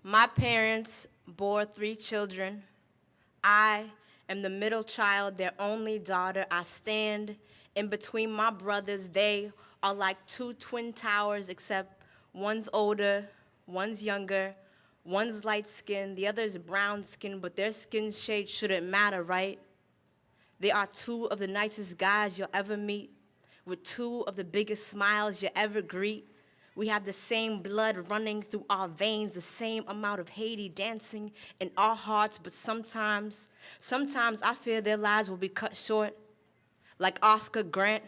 My parents bore 3 children. I am the middle child, their only daughter. I stand in between my brothers. They are like 2 twin towers, except one's older, one's younger, one's light-skinned, the other's brown-skinned, but their skin shade shouldn't matter, right? They are 2 of the nicest guys you'll ever meet, with 2 of the biggest smiles you ever greet. We have the same blood running through our veins, the same amount of Haiti dancing in our hearts, but sometimes I fear their lives will be cut short. Like Oscar Grant,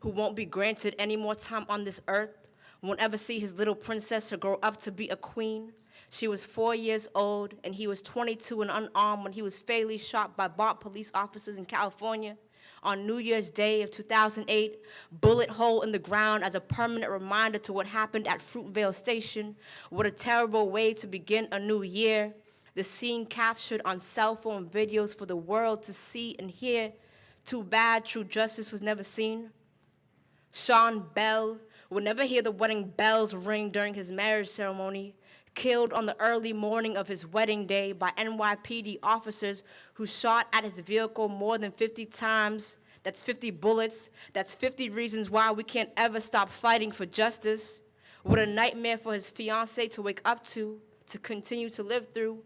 who won't be granted any more time on this earth, won't ever see his little princess grow up to be a queen. She was 4 years old, and he was 22 and unarmed when he was fatally shot by barbed police officers in California on New Year's Day of 2008, bullet hole in the ground as a permanent reminder to what happened at Fruitvale Station. What a terrible way to begin a new year. The scene captured on cell phone videos for the world to see and hear. Too bad true justice was never seen. Sean Bell would never hear the wedding bells ring during his marriage ceremony, killed on the early morning of his wedding day by NYPD officers who shot at his vehicle more than 50 times. That's 50 bullets. That's 50 reasons why we can't ever stop fighting for justice. What a nightmare for his fiancée to wake up to continue to live through.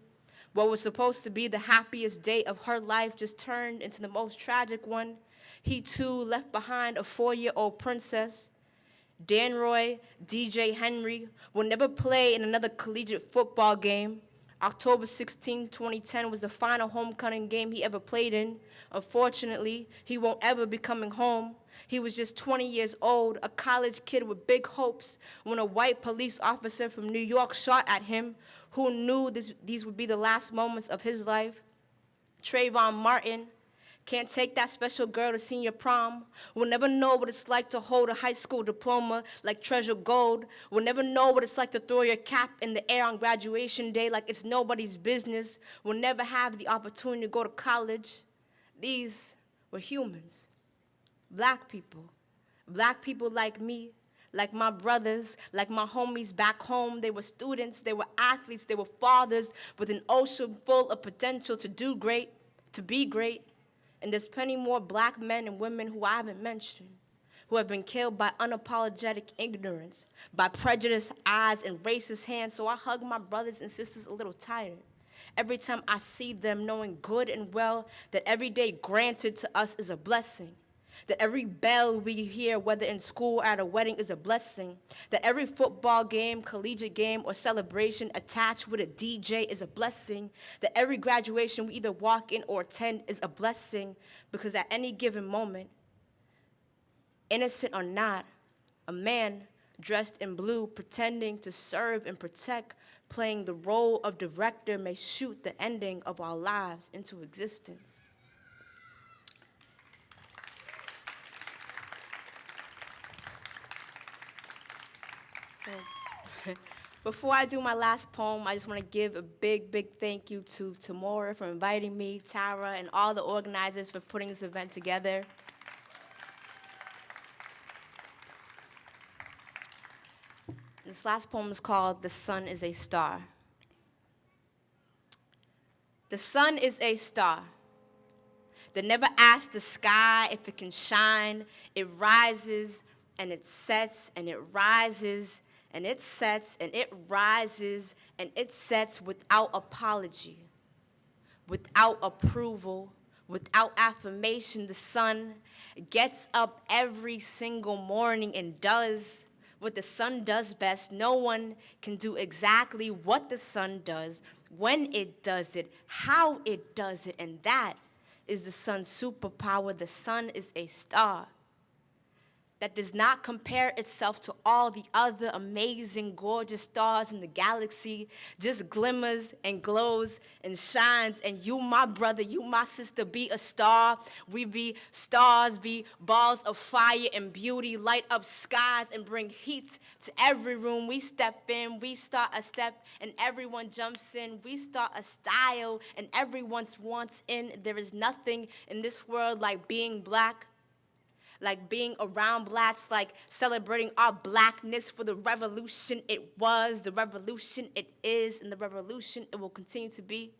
What was supposed to be the happiest day of her life just turned into the most tragic one. He too left behind a 4-year-old princess. Danroy DJ Henry will never play in another collegiate football game. October 16, 2010 was the final homecoming game he ever played in. Unfortunately, he won't ever be coming home. He was just 20 years old, a college kid with big hopes, when a white police officer from New York shot at him. Who knew these would be the last moments of his life? Trayvon Martin can't take that special girl to senior prom. We'll never know what it's like to hold a high school diploma like treasure gold. We'll never know what it's like to throw your cap in the air on graduation day like it's nobody's business. We'll never have the opportunity to go to college. These were humans, black people like me, like my brothers, like my homies back home. They were students, they were athletes, they were fathers with an ocean full of potential to do great, to be great. And there's plenty more black men and women who I haven't mentioned, who have been killed by unapologetic ignorance, by prejudiced eyes and racist hands. So I hug my brothers and sisters a little tighter every time I see them, knowing good and well that every day granted to us is a blessing. That every bell we hear, whether in school or at a wedding, is a blessing. That every football game, collegiate game, or celebration attached with a DJ is a blessing. That every graduation we either walk in or attend is a blessing, because at any given moment, innocent or not, a man dressed in blue, pretending to serve and protect, playing the role of director, may shoot the ending of our lives into existence. So before I do my last poem, I just want to give a big, big thank you to Tamora for inviting me, Tara, and all the organizers for putting this event together. This last poem is called "The Sun is a Star." The sun is a star that never asks the sky if it can shine. It rises and it sets and it rises and it sets and it rises and it sets without apology, without approval, without affirmation. The sun gets up every single morning and does what the sun does best. No one can do exactly what the sun does, when it does it, how it does it, and that is the sun's superpower. The sun is a star that does not compare itself to all the other amazing, gorgeous stars in the galaxy, just glimmers and glows and shines. And you, my brother, you, my sister, be a star. We be stars, be balls of fire and beauty, light up skies and bring heat to every room. We step in, we start a step, and everyone jumps in. We start a style, and everyone wants in. There is nothing in this world like being black, like being around blacks, like celebrating our blackness for the revolution it was, the revolution it is, and the revolution it will continue to be.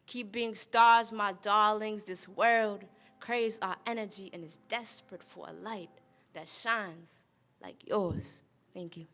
Keep being stars, my darlings. This world craves our energy and is desperate for a light that shines like yours. Thank you.